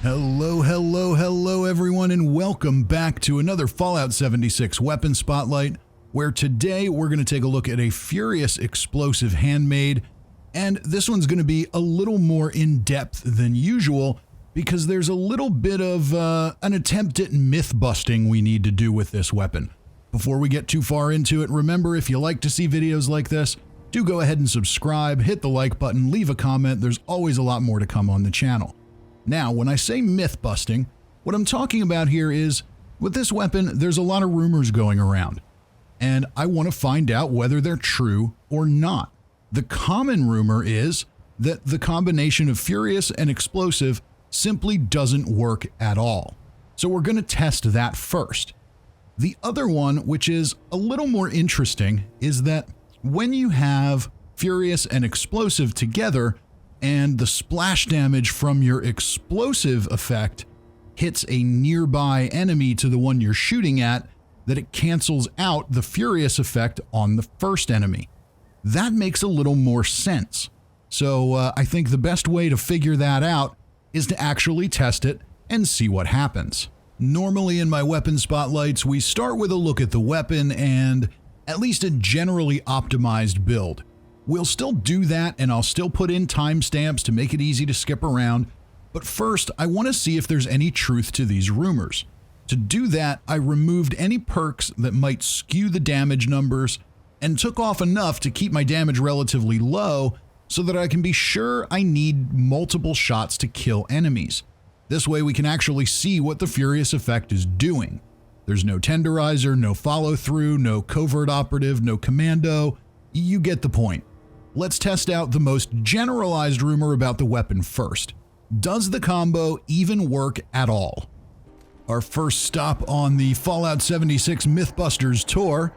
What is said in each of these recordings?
Hello everyone, and welcome back to another Fallout 76 Weapon Spotlight, where today we're going to take a look at a Furious Explosive Handmade, and this one's going to be a little more in-depth than usual because there's a little bit of an attempt at myth-busting we need to do with this weapon. Before we get too far into it, remember, if you like to see videos like this, do go ahead and subscribe, hit the like button, leave a comment. There's always a lot more to come on the channel. Now, when I say myth busting, what I'm talking about here is, with this weapon, there's a lot of rumors going around, and I want to find out whether they're true or not. The common rumor is that the combination of Furious and Explosive simply doesn't work at all. So we're going to test that first. The other one, which is a little more interesting, is that when you have Furious and Explosive together, and the splash damage from your explosive effect hits a nearby enemy to the one you're shooting at, that it cancels out the Furious effect on the first enemy. That makes a little more sense. So I think the best way to figure that out is to actually test it and see what happens. Normally in my weapon spotlights, we start with a look at the weapon and at least a generally optimized build. We'll still do that, and I'll still put in timestamps to make it easy to skip around, but first I want to see if there's any truth to these rumors. To do that, I removed any perks that might skew the damage numbers and took off enough to keep my damage relatively low so that I can be sure I need multiple shots to kill enemies. This way we can actually see what the Furious effect is doing. There's no tenderizer, no follow-through, no covert operative, no commando. You get the point. Let's test out the most generalized rumor about the weapon first. Does the combo even work at all? Our first stop on the Fallout 76 Mythbusters tour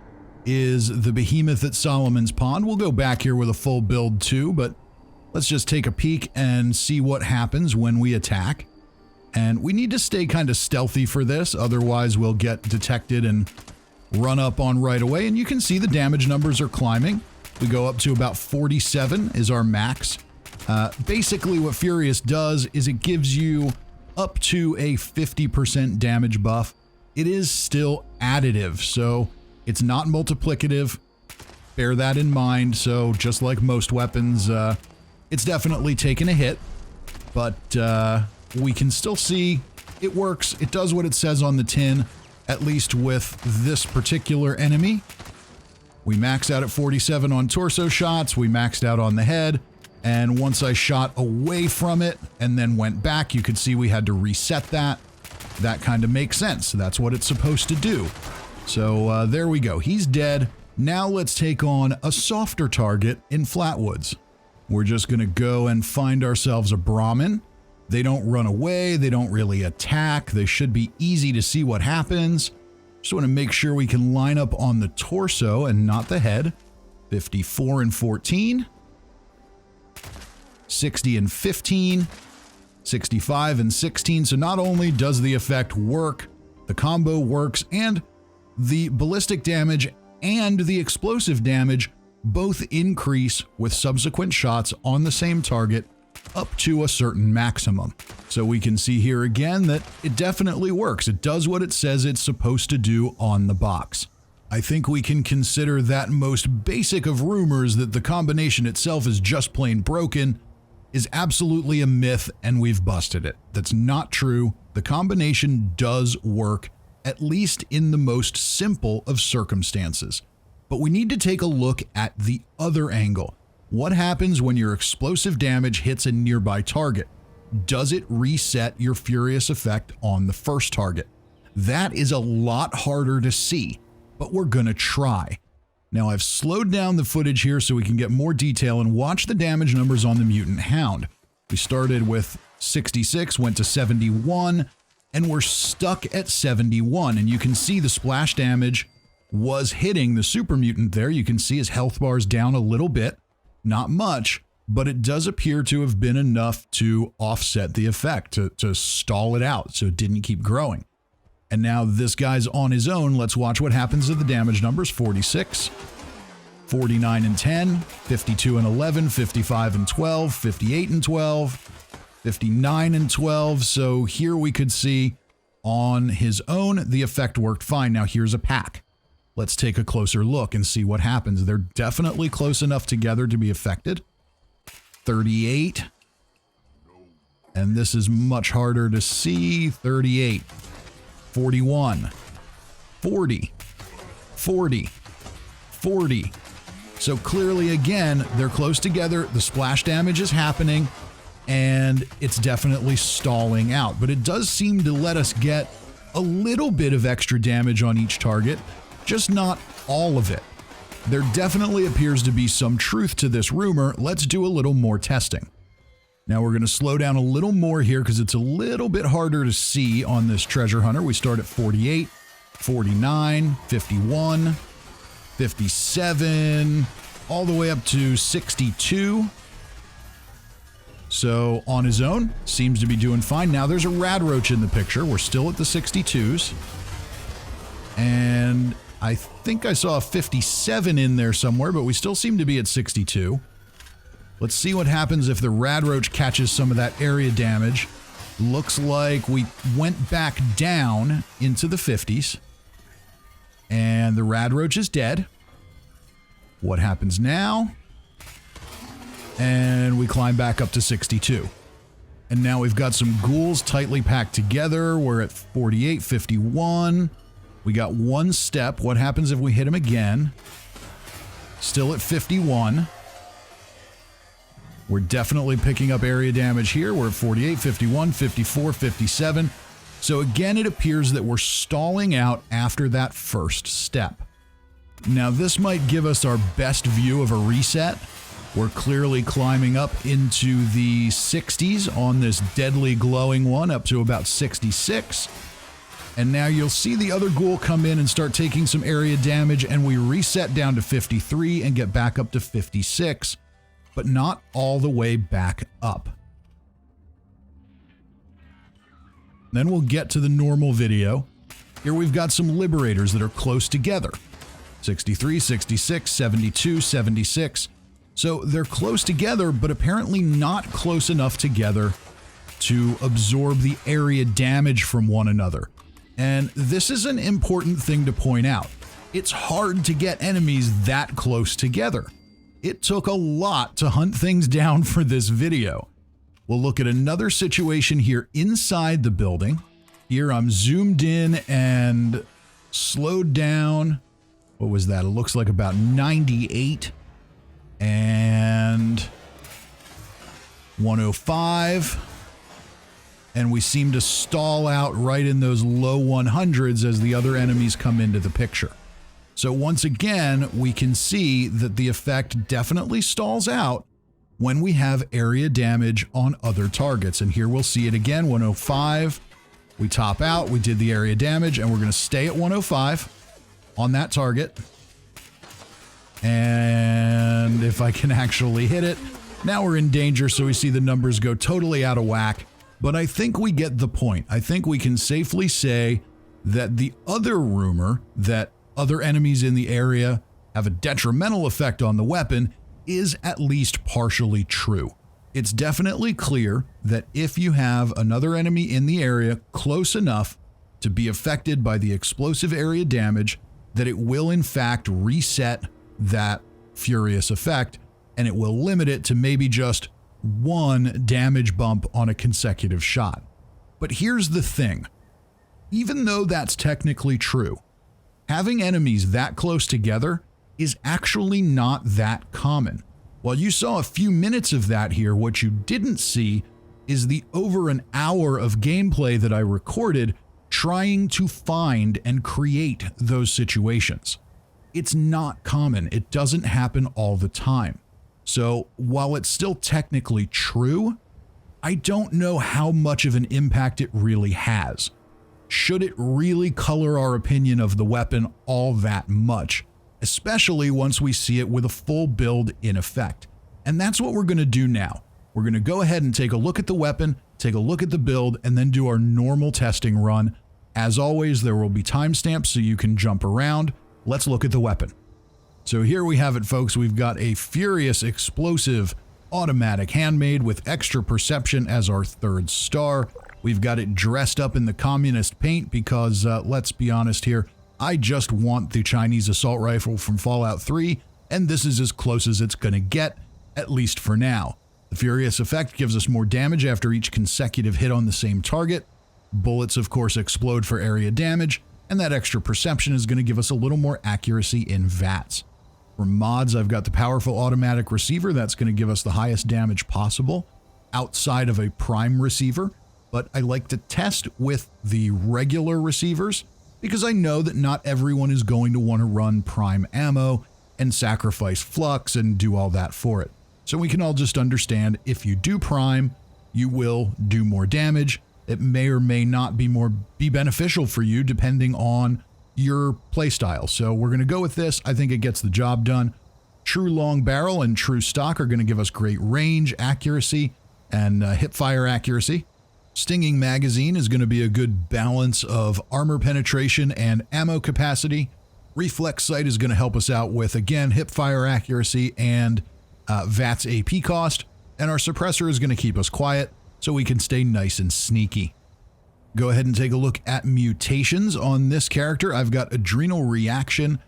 is the Behemoth at Solomon's Pond. We'll go back here with a full build too, but let's just take a peek and see what happens when we attack. And we need to stay kind of stealthy for this, otherwise we'll get detected and run up on right away. And you can see the damage numbers are climbing. We go up to about 47 is our max. Basically what Furious does is it gives you up to a 50% damage buff. It is still additive, so it's not multiplicative. Bear that in mind. So just like most weapons, it's definitely taken a hit, but we can still see it works. It does what it says on the tin, at least with this particular enemy. We maxed out at 47 on torso shots, we maxed out on the head, and once I shot away from it and then went back, you could see we had to reset that. That kind of makes sense. That's what it's supposed to do. So there we go. He's dead. Now let's take on a softer target in Flatwoods. We're just going to go and find ourselves a Brahmin. They don't run away. They don't really attack. They should be easy to see what happens. Just want to make sure we can line up on the torso and not the head. 54 and 14. 60 and 15. 65 and 16. So not only does the effect work, the combo works, and the ballistic damage and the explosive damage both increase with subsequent shots on the same target up to a certain maximum. So we can see here again that it definitely works. It does what it says it's supposed to do on the box. I think we can consider that most basic of rumors, that the combination itself is just plain broken, is absolutely a myth, and we've busted it. That's not true. The combination does work, at least in the most simple of circumstances. But we need to take a look at the other angle. What happens when your explosive damage hits a nearby target? Does it reset your Furious effect on the first target? That is a lot harder to see, but we're gonna try. Now I've slowed down the footage here so we can get more detail and watch the damage numbers on the Mutant Hound. We started with 66, went to 71, and we're stuck at 71. And you can see the splash damage was hitting the super mutant there. You can see his health bars down a little bit. Not much, but it does appear to have been enough to offset the effect, to stall it out so it didn't keep growing. And now this guy's on his own. Let's watch what happens to the damage numbers. 46, 49 and 10, 52 and 11, 55 and 12, 58 and 12, 59 and 12. So here we could see on his own, the effect worked fine. Now here's a pack. Let's take a closer look and see what happens. They're definitely close enough together to be affected. 38. And this is much harder to see. 38. 41. 40. 40. 40. So clearly, again, they're close together. The splash damage is happening, and it's definitely stalling out. But it does seem to let us get a little bit of extra damage on each target, just not all of it. There definitely appears to be some truth to this rumor. Let's do a little more testing. Now we're going to slow down a little more here because it's a little bit harder to see on this treasure hunter. We start at 48, 49, 51, 57, all the way up to 62. So on his own, seems to be doing fine. Now there's a Radroach in the picture. We're still at the 62s. And I think I saw a 57 in there somewhere, but we still seem to be at 62. Let's see what happens if the Radroach catches some of that area damage. Looks like we went back down into the 50s. And the Radroach is dead. What happens now? And we climb back up to 62. And now we've got some ghouls tightly packed together. We're at 48, 51. We got one step. What happens if we hit him again? Still at 51. We're definitely picking up area damage here. We're at 48, 51, 54, 57. So again, it appears that we're stalling out after that first step. Now this might give us our best view of a reset. We're clearly climbing up into the 60s on this deadly glowing one, up to about 66. And now you'll see the other ghoul come in and start taking some area damage, and we reset down to 53 and get back up to 56, but not all the way back up. Then we'll get to the normal video. Here we've got some liberators that are close together. 63, 66, 72, 76. So they're close together, but apparently not close enough together to absorb the area damage from one another. And this is an important thing to point out. It's hard to get enemies that close together. It took a lot to hunt things down for this video. We'll look at another situation here inside the building. Here I'm zoomed in and slowed down. What was that? It looks like about 98 and 105. And we seem to stall out right in those low 100s as the other enemies come into the picture. So once again, we can see that the effect definitely stalls out when we have area damage on other targets. And here we'll see it again, 105. We top out, we did the area damage, and we're going to stay at 105 on that target. And if I can actually hit it, now we're in danger, so we see the numbers go totally out of whack. But I think we get the point. I think we can safely say that the other rumor that other enemies in the area have a detrimental effect on the weapon is at least partially true. It's definitely clear that if you have another enemy in the area close enough to be affected by the explosive area damage, that it will in fact reset that furious effect, and it will limit it to maybe just one damage bump on a consecutive shot. But here's the thing. Even though that's technically true, having enemies that close together is actually not that common. While you saw a few minutes of that here, what you didn't see is the over an hour of gameplay that I recorded trying to find and create those situations. It's not common. It doesn't happen all the time. So while it's still technically true, I don't know how much of an impact it really has. Should it really color our opinion of the weapon all that much? Especially once we see it with a full build in effect. And that's what we're going to do now. We're going to go ahead and take a look at the weapon, take a look at the build, and then do our normal testing run. As always, there will be timestamps so you can jump around. Let's look at the weapon. So here we have it, folks. We've got a Furious Explosive automatic handmade with extra perception as our third star. We've got it dressed up in the communist paint because, let's be honest here, I just want the Chinese assault rifle from Fallout 3, and this is as close as it's going to get, at least for now. The Furious effect gives us more damage after each consecutive hit on the same target. Bullets, of course, explode for area damage, and that extra perception is going to give us a little more accuracy in VATS. For mods, I've got the powerful automatic receiver. That's going to give us the highest damage possible outside of a prime receiver, but I like to test with the regular receivers because I know that not everyone is going to want to run prime ammo and sacrifice flux and do all that for it. So we can all just understand if you do prime, you will do more damage. It may or may not be beneficial for you depending on your playstyle. So we're going to go with this. I think it gets the job done. True long barrel and true stock are going to give us great range, accuracy, and hip fire accuracy. Stinging magazine is going to be a good balance of armor penetration and ammo capacity. Reflex sight is going to help us out with, again, hip fire accuracy and VATS AP cost. And our suppressor is going to keep us quiet so we can stay nice and sneaky. Go ahead and take a look at mutations on this character. I've got Adrenal Reaction,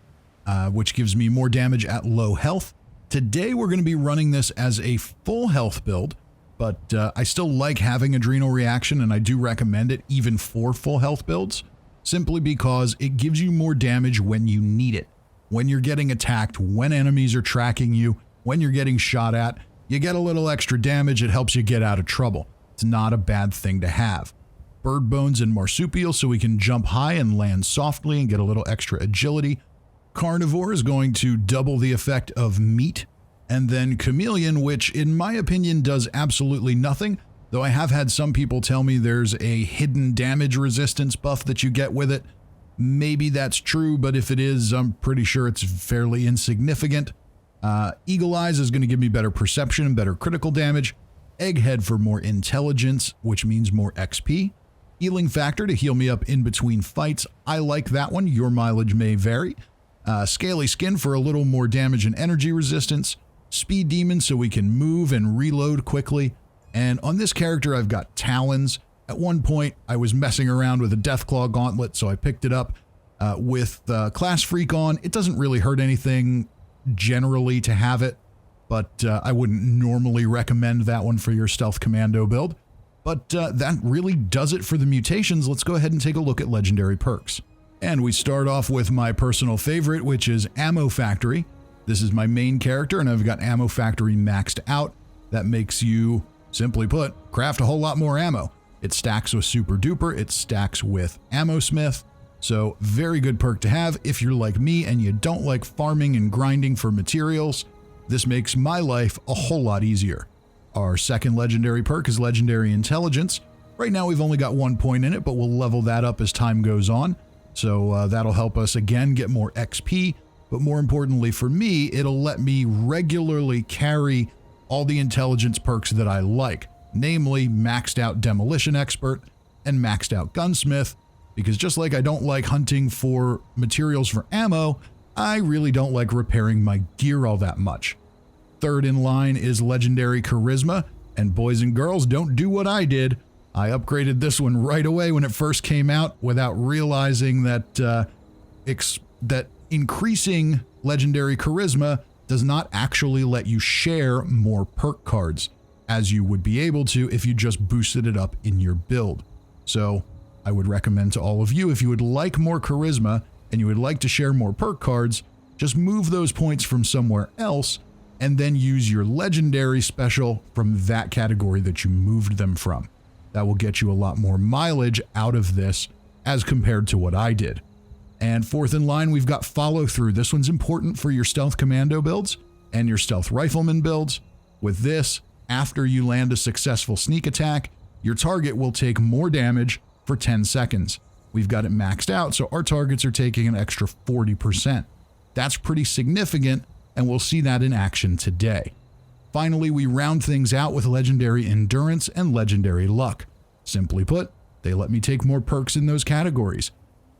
which gives me more damage at low health. Today we're going to be running this as a full health build, but I still like having Adrenal Reaction, and I do recommend it even for full health builds, simply because it gives you more damage when you need it. When you're getting attacked, when enemies are tracking you, when you're getting shot at, you get a little extra damage. It helps you get out of trouble. It's not a bad thing to have. Bird bones and marsupial so we can jump high and land softly and get a little extra agility. Carnivore is going to double the effect of meat. And then chameleon, which in my opinion does absolutely nothing, though I have had some people tell me there's a hidden damage resistance buff that you get with it. Maybe that's true, but if it is, I'm pretty sure it's fairly insignificant. Eagle Eyes is going to give me better perception and better critical damage. Egghead for more intelligence, which means more XP. Healing factor to heal me up in between fights. I like that one. Your mileage may vary. Scaly skin for a little more damage and energy resistance. Speed demon so we can move and reload quickly. And on this character, I've got talons. At one point, I was messing around with a Deathclaw gauntlet, so I picked it up with Class Freak on. It doesn't really hurt anything generally to have it, but I wouldn't normally recommend that one for your stealth commando build. But that really does it for the mutations. Let's go ahead and take a look at legendary perks. And we start off with my personal favorite, which is Ammo Factory. This is my main character, and I've got Ammo Factory maxed out. That makes you, simply put, craft a whole lot more ammo. It stacks with Super Duper, it stacks with Ammo Smith. So very good perk to have if you're like me and you don't like farming and grinding for materials. This makes my life a whole lot easier. Our second legendary perk is Legendary Intelligence. Right now we've only got 1 point in it, but we'll level that up as time goes on. So that'll help us again get more XP, but more importantly for me, it'll let me regularly carry all the intelligence perks that I like, namely maxed out Demolition Expert and maxed out Gunsmith, because just like I don't like hunting for materials for ammo, I really don't like repairing my gear all that much. Third in line is Legendary Charisma, and boys and girls, don't do what I did. I upgraded this one right away when it first came out without realizing that that increasing Legendary Charisma does not actually let you share more perk cards, as you would be able to if you just boosted it up in your build. So I would recommend to all of you, if you would like more Charisma and you would like to share more perk cards, just move those points from somewhere else and then use your legendary special from that category that you moved them from. That will get you a lot more mileage out of this as compared to what I did. And fourth in line, we've got Follow Through. This one's important for your stealth commando builds and your stealth rifleman builds. With this, after you land a successful sneak attack, your target will take more damage for 10 seconds. We've got it maxed out, so our targets are taking an extra 40%. That's pretty significant, and we'll see that in action today. Finally, we round things out with Legendary Endurance and Legendary Luck. Simply put, they let me take more perks in those categories.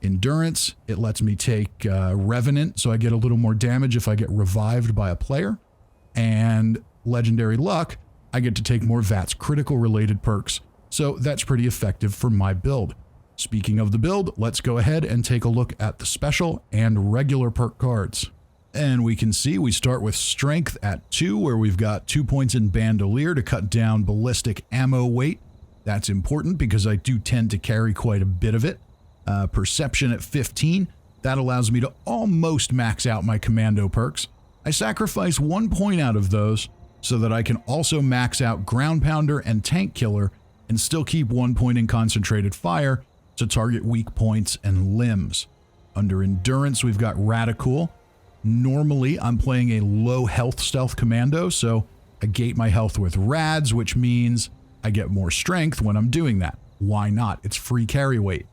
Endurance, it lets me take Revenant, so I get a little more damage if I get revived by a player. And legendary luck, I get to take more VATS critical related perks. So that's pretty effective for my build. Speaking of the build, let's go ahead and take a look at the special and regular perk cards. And we can see we start with Strength at 2, where we've got 2 points in Bandolier to cut down ballistic ammo weight. That's important because I do tend to carry quite a bit of it. Perception at 15. That allows me to almost max out my commando perks. I sacrifice 1 point out of those so that I can also max out Ground Pounder and Tank Killer and still keep 1 point in Concentrated Fire to target weak points and limbs. Under Endurance, we've got Radical. Normally, I'm playing a low health stealth commando, so I gate my health with Rads, which means I get more strength when I'm doing that. Why not? It's free carry weight.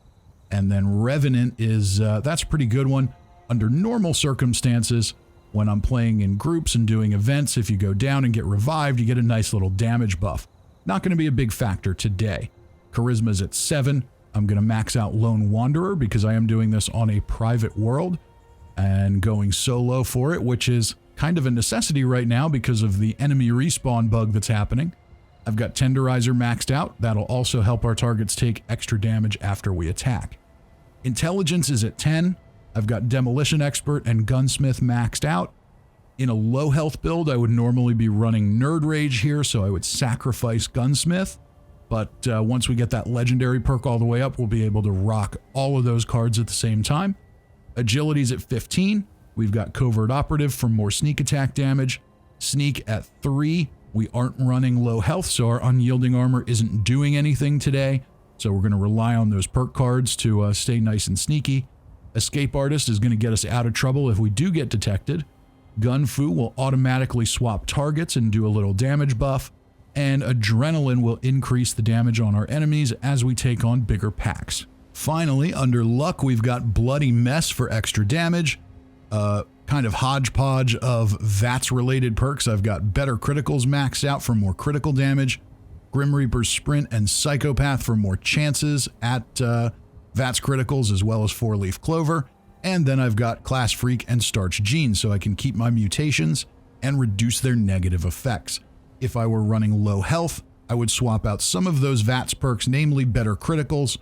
And then Revenant is, that's a pretty good one. Under normal circumstances, when I'm playing in groups and doing events, if you go down and get revived, you get a nice little damage buff. Not going to be a big factor today. Charisma's at 7. I'm going to max out Lone Wanderer because I am doing this on a private world and going solo for it, which is kind of a necessity right now because of the enemy respawn bug that's happening. I've got Tenderizer maxed out. That'll also help our targets take extra damage after we attack. Intelligence is at 10. I've got Demolition Expert and Gunsmith maxed out. In a low health build, I would normally be running Nerd Rage here, so I would sacrifice Gunsmith. But once we get that legendary perk all the way up, we'll be able to rock all of those cards at the same time. Agility's at 15. We've got Covert Operative for more sneak attack damage. Sneak at 3. We aren't running low health, so our Unyielding Armor isn't doing anything today. So we're going to rely on those perk cards to stay nice and sneaky. Escape Artist is going to get us out of trouble if we do get detected. Gun Fu will automatically swap targets and do a little damage buff. And Adrenaline will increase the damage on our enemies as we take on bigger packs. Finally, under Luck, we've got Bloody Mess for extra damage. Kind of hodgepodge of VATS-related perks. I've got Better Criticals maxed out for more critical damage. Grim Reaper's Sprint and Psychopath for more chances at VATS criticals, as well as 4-Leaf Clover. And then I've got Class Freak and Starch Gene, so I can keep my mutations and reduce their negative effects. If I were running low health, I would swap out some of those VATS perks, namely Better Criticals,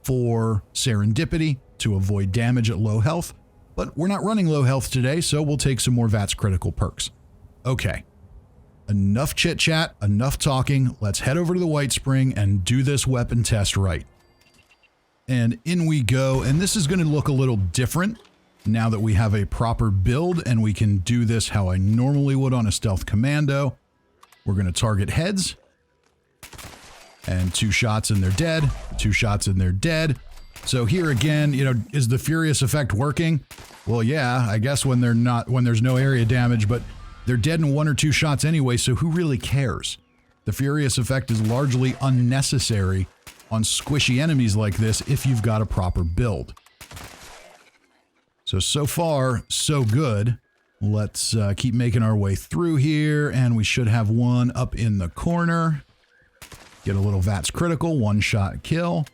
for Serendipity to avoid damage at low health. But we're not running low health today, so we'll take some more VATS critical perks. Okay. Enough chit-chat, enough talking. Let's head over to the Whitespring and do this weapon test right. And in we go, and this is going to look a little different now that we have a proper build and we can do this how I normally would on a stealth commando. We're going to target heads, and 2 shots and they're dead, 2 shots and they're dead. So here again, you know, is the Furious effect working? Well, yeah, I guess when there's no area damage, but they're dead in 1 or 2 shots anyway, so who really cares? The Furious effect is largely unnecessary on squishy enemies like this if you've got a proper build. So far, so good. Let's keep making our way through here, and we should have one up in the corner. Get a little VATS critical, 1-shot kill.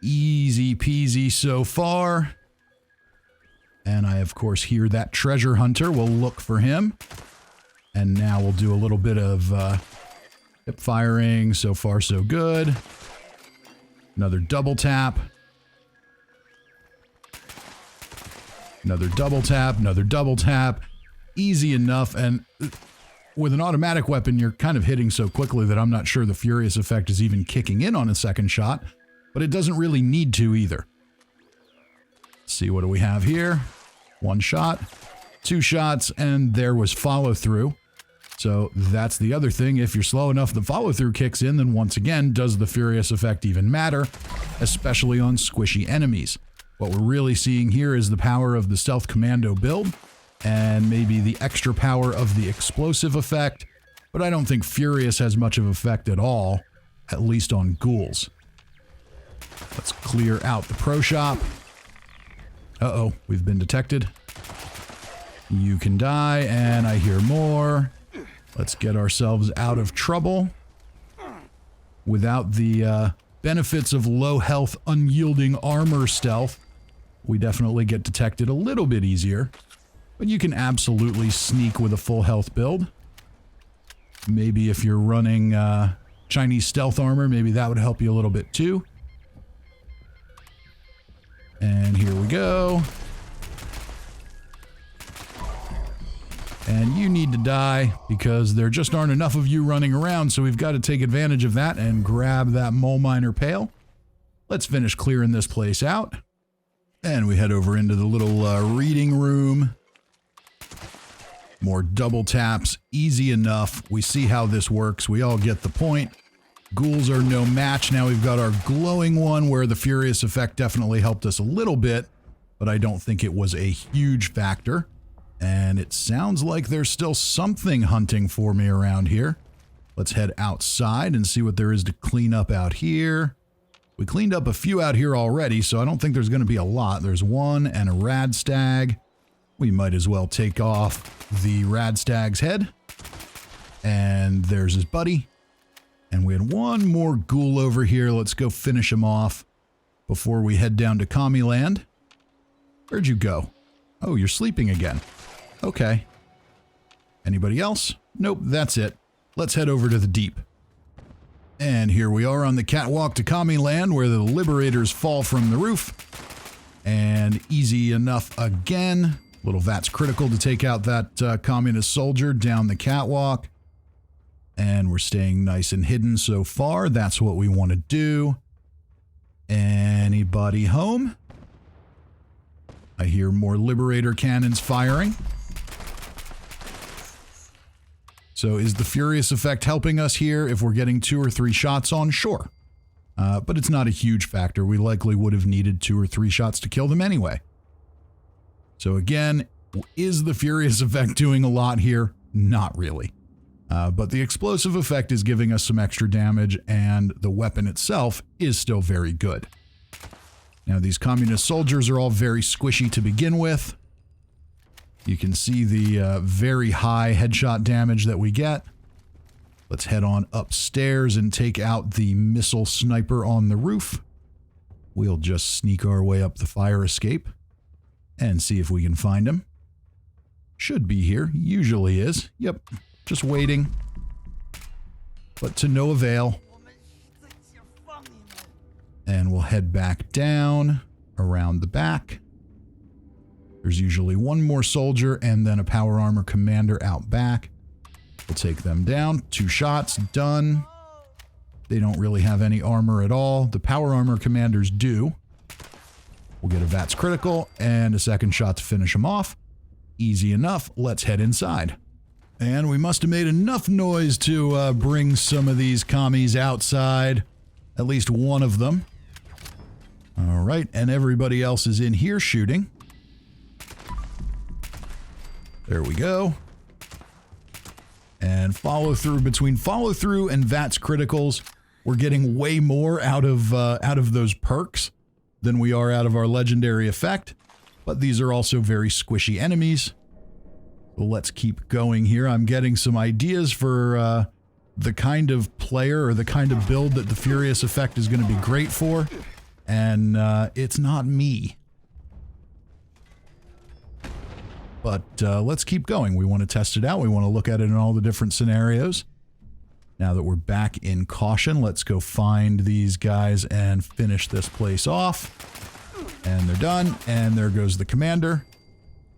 Easy peasy so far. And I, of course, hear that treasure hunter. We'll look for him. And now we'll do a little bit of hip firing. So far, so good. Another double tap. Another double tap. Another double tap. Easy enough. And with an automatic weapon, you're kind of hitting so quickly that I'm not sure the Furious effect is even kicking in on a second shot. But it doesn't really need to either. Let's see, what do we have here? 1 shot, 2 shots, and there was follow through. So that's the other thing. If you're slow enough, the follow through kicks in, then once again, does the Furious effect even matter? Especially on squishy enemies. What we're really seeing here is the power of the stealth commando build, and maybe the extra power of the explosive effect, but I don't think Furious has much of an effect at all, at least on Ghouls. Let's clear out the pro shop. Uh-oh, we've been detected. You can die, and I hear more. Let's get ourselves out of trouble. Without the benefits of low health, unyielding armor stealth, we definitely get detected a little bit easier. But you can absolutely sneak with a full health build. Maybe if you're running Chinese stealth armor, maybe that would help you a little bit too. And here we go. And you need to die because there just aren't enough of you running around, so we've got to take advantage of that and grab that mole miner pail. Let's finish clearing this place out. And we head over into the little reading room. More double taps, easy enough. We see how this works. We all get the point. Ghouls are no match. Now we've got our glowing one where the Furious effect definitely helped us a little bit, but I don't think it was a huge factor. And it sounds like there's still something hunting for me around here. Let's head outside and see what there is to clean up out here. We cleaned up a few out here already, so I don't think there's going to be a lot. There's one and a rad stag. We might as well take off the rad stag's head. And there's his buddy. And we had one more ghoul over here. Let's go finish him off before we head down to Kami Land. Where'd you go? Oh, you're sleeping again. Okay. Anybody else? Nope, that's it. Let's head over to the deep. And here we are on the catwalk to Kami Land where the liberators fall from the roof. And easy enough again. Little Vat's critical to take out that communist soldier down the catwalk. And we're staying nice and hidden so far. That's what we want to do. Anybody home? I hear more Liberator cannons firing. So is the Furious effect helping us here if we're getting 2 or 3 shots on? Sure. But it's not a huge factor. We likely would have needed 2 or 3 shots to kill them anyway. So again, is the Furious effect doing a lot here? Not really. But the explosive effect is giving us some extra damage, and the weapon itself is still very good. Now, these communist soldiers are all very squishy to begin with. You can see the very high headshot damage that we get. Let's head on upstairs and take out the missile sniper on the roof. We'll just sneak our way up the fire escape and see if we can find him. Should be here. Usually is. Yep. Just waiting. But to no avail. And we'll head back down around the back. There's usually one more soldier and then a power armor commander out back. We'll take them down. 2 shots. Done. They don't really have any armor at all. The power armor commanders do. We'll get a Vat's critical and a second shot to finish them off. Easy enough. Let's head inside. And we must have made enough noise to bring some of these commies outside. At least one of them. All right. And everybody else is in here shooting. There we go. And follow through. Between follow through and Vat's criticals, we're getting way more out of those perks than we are out of our legendary effect. But these are also very squishy enemies. So let's keep going here. I'm getting some ideas for the kind of player or the kind of build that the Furious effect is going to be great for. And it's not me. But let's keep going. We want to test it out. We want to look at it in all the different scenarios. Now that we're back in caution, let's go find these guys and finish this place off. And they're done. And there goes the commander.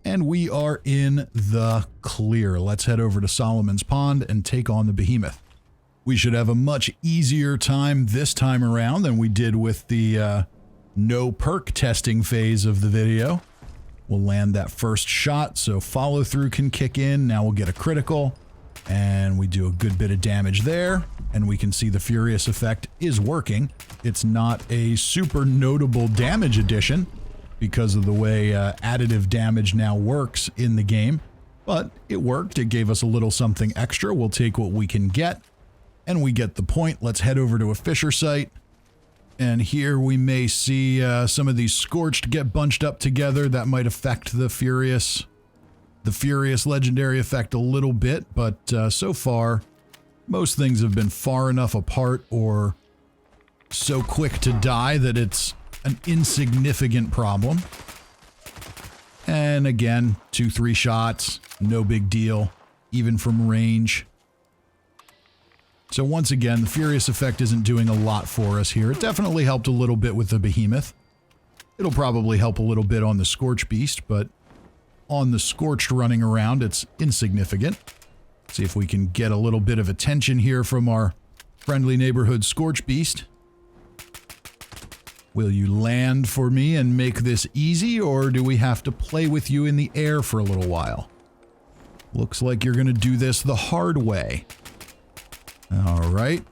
And we are in the clear. Let's head over to Solomon's Pond and take on the Behemoth. We should have a much easier time this time around than we did with the no perk testing phase of the video. We'll land that first shot, so follow through can kick in. Now we'll get a critical, and we do a good bit of damage there, and we can see the Furious effect is working. It's not a super notable damage addition because of the way additive damage now works in the game, but it worked. It gave us a little something extra. We'll take what we can get, and we get the point. Let's head over to a Fissure site. And here we may see some of these Scorched get bunched up together. That might affect the Furious legendary effect a little bit, but so far, most things have been far enough apart or so quick to die that it's an insignificant problem. And again, 2-3 shots, no big deal, even from range. So once again, the Furious effect isn't doing a lot for us here. It definitely helped a little bit with the Behemoth. It'll probably help a little bit on the Scorchbeast, but on the Scorched running around, it's insignificant. See if we can get a little bit of attention here from our friendly neighborhood Scorchbeast. Will you land for me and make this easy, or do we have to play with you in the air for a little while? Looks like you're going to do this the hard way. Alright.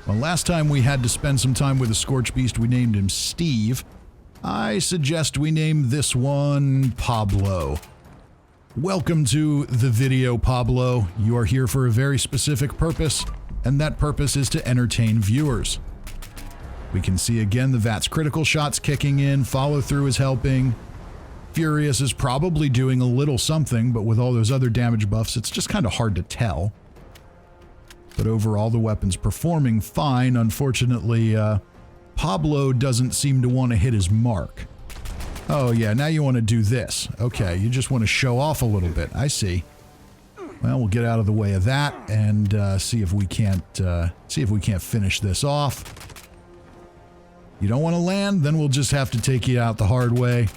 Well, last time we had to spend some time with a Scorchbeast, we named him Steve. I suggest we name this one Pablo. Welcome to the video, Pablo. You are here for a very specific purpose, and that purpose is to entertain viewers. We can see again the VATS critical shots kicking in, follow through is helping. Furious is probably doing a little something, but with all those other damage buffs, it's just kind of hard to tell. But overall, the weapon's performing fine. Unfortunately, Pablo doesn't seem to want to hit his mark. Oh yeah, now you want to do this. Okay, you just want to show off a little bit. I see. Well, we'll get out of the way of that and see if we can't finish this off. You don't want to land? Then we'll just have to take you out the hard way.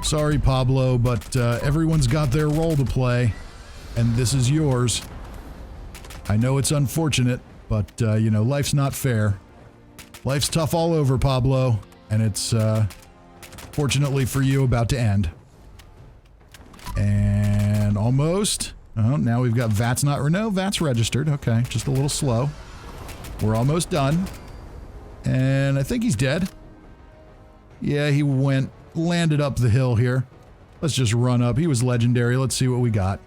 Sorry, Pablo, but everyone's got their role to play, and this is yours. I know it's unfortunate, but, you know, life's not fair. Life's tough all over, Pablo, and it's, fortunately for you, about to end. And almost. Oh, now we've got VATS not... No, VATS registered. Okay, just a little slow. We're almost done. And I think he's dead. Yeah, he landed up the hill here. Let's just run up. He was legendary. Let's see what we got.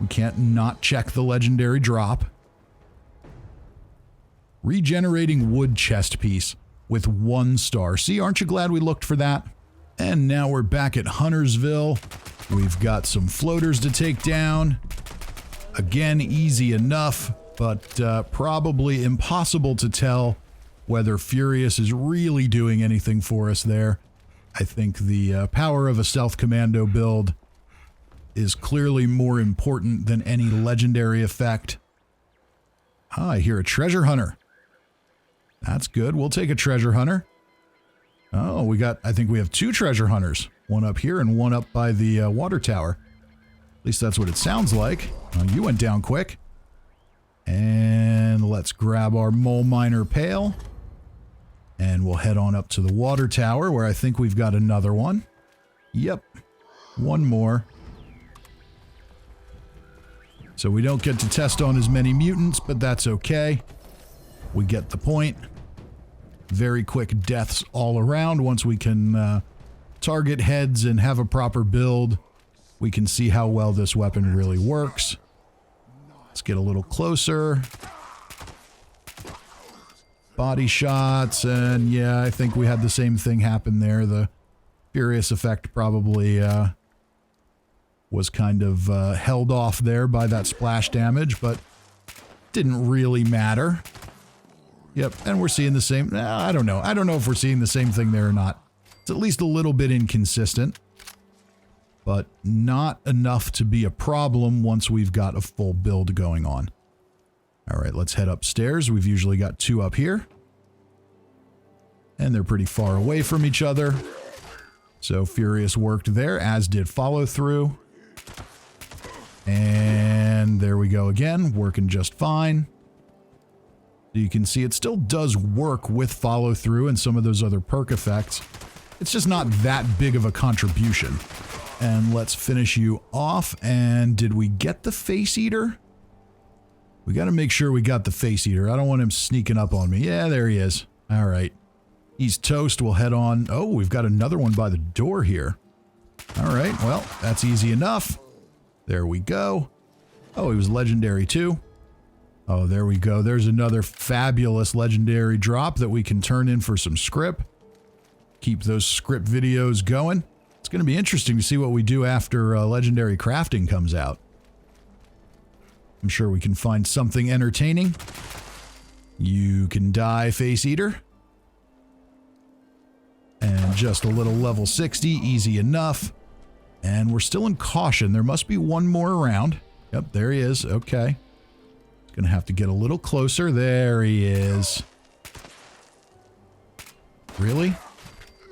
We can't not check the legendary drop. Regenerating wood chest piece with 1 star. See, aren't you glad we looked for that? And now we're back at Huntersville. We've got some floaters to take down. Again, easy enough, but probably impossible to tell whether Furious is really doing anything for us there. I think the power of a stealth commando build is clearly more important than any legendary effect. Ah, I hear a treasure hunter. That's good. We'll take a treasure hunter. Oh, I think we have 2 treasure hunters. One up here and one up by the water tower. At least that's what it sounds like. Oh, you went down quick. And let's grab our mole miner pail. And we'll head on up to the water tower where I think we've got another one. Yep. One more. So we don't get to test on as many mutants, but that's okay. We get the point. Very quick deaths all around. Once we can target heads and have a proper build, we can see how well this weapon really works. Let's get a little closer. Body shots, and yeah, I think we had the same thing happen there. The Furious effect probably was kind of held off there by that splash damage, but didn't really matter. Yep, and we're seeing the same... I don't know. I don't know if we're seeing the same thing there or not. It's at least a little bit inconsistent, but not enough to be a problem once we've got a full build going on. All right, let's head upstairs. We've usually got 2 up here, and they're pretty far away from each other. So Furious worked there, as did Follow Through. And there we go again, working just fine. You can see it still does work with Follow Through and some of those other perk effects. It's just not that big of a contribution. And let's finish you off. And did we get the Face Eater? We got to make sure we got the Face Eater. I don't want him sneaking up on me. Yeah, there he is. All right. He's toast. We'll head on. Oh, we've got another one by the door here. All right. Well, that's easy enough. There we go. Oh, he was legendary too. Oh, there we go. There's another fabulous legendary drop that we can turn in for some script. Keep those script videos going. It's going to be interesting to see what we do after legendary crafting comes out. I'm sure we can find something entertaining. You can die, Face Eater. And just a little level 60, easy enough. And we're still in caution. There must be one more around. Yep, there he is. Okay. Gonna have to get a little closer. There he is. Really?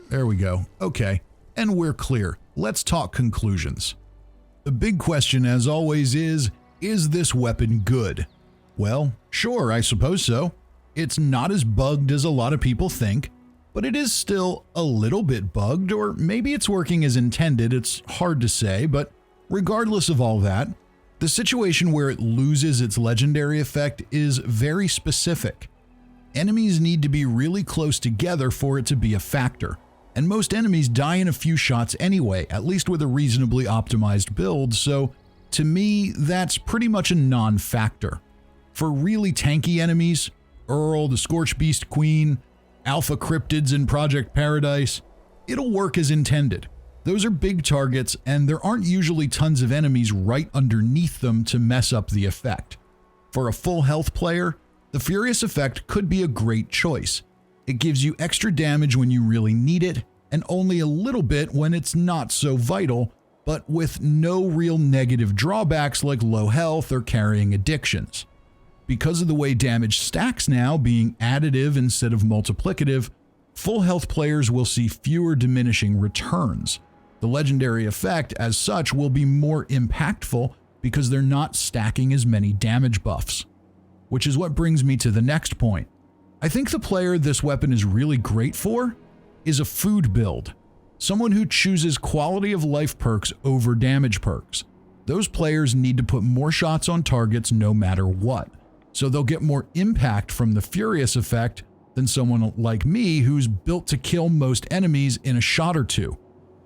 There we go. Okay. And we're clear. Let's talk conclusions. The big question, as always, is this weapon good? Well, sure, I suppose so. It's not as bugged as a lot of people think, but it is still a little bit bugged, or maybe it's working as intended. It's hard to say, but regardless of all that, the situation where it loses its legendary effect is very specific. Enemies need to be really close together for it to be a factor, and most enemies die in a few shots anyway, at least with a reasonably optimized build, so to me, that's pretty much a non-factor. For really tanky enemies, Earl, the Scorchbeast Queen, Alpha Cryptids in Project Paradise, it'll work as intended. Those are big targets, and there aren't usually tons of enemies right underneath them to mess up the effect. For a full health player, the Furious effect could be a great choice. It gives you extra damage when you really need it, and only a little bit when it's not so vital, but with no real negative drawbacks like low health or carrying addictions. Because of the way damage stacks now, being additive instead of multiplicative, full health players will see fewer diminishing returns. The legendary effect, as such, will be more impactful because they're not stacking as many damage buffs. Which is what brings me to the next point. I think the player this weapon is really great for is a food build. Someone who chooses quality of life perks over damage perks. Those players need to put more shots on targets no matter what, so they'll get more impact from the Furious effect than someone like me who's built to kill most enemies in a shot or two.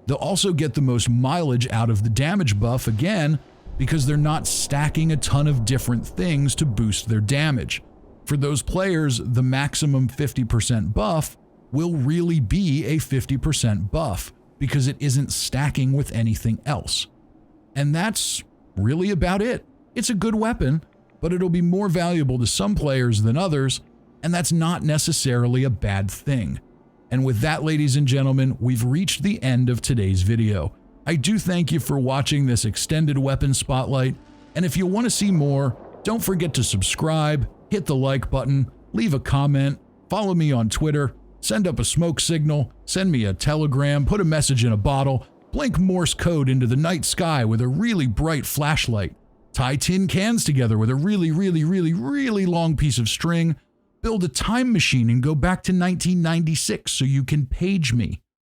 They'll also get the most mileage out of the damage buff again because they're not stacking a ton of different things to boost their damage. For those players, the maximum 50% buff will really be a 50% buff because it isn't stacking with anything else. And that's really about it. It's a good weapon, but it'll be more valuable to some players than others, and that's not necessarily a bad thing. And with that, ladies and gentlemen, we've reached the end of today's video. I do thank you for watching this extended weapon spotlight, and if you want to see more, don't forget to subscribe, hit the like button, leave a comment, follow me on Twitter, send up a smoke signal, send me a telegram, put a message in a bottle, blink Morse code into the night sky with a really bright flashlight, tie tin cans together with a really long piece of string, build a time machine and go back to 1996 so you can page me.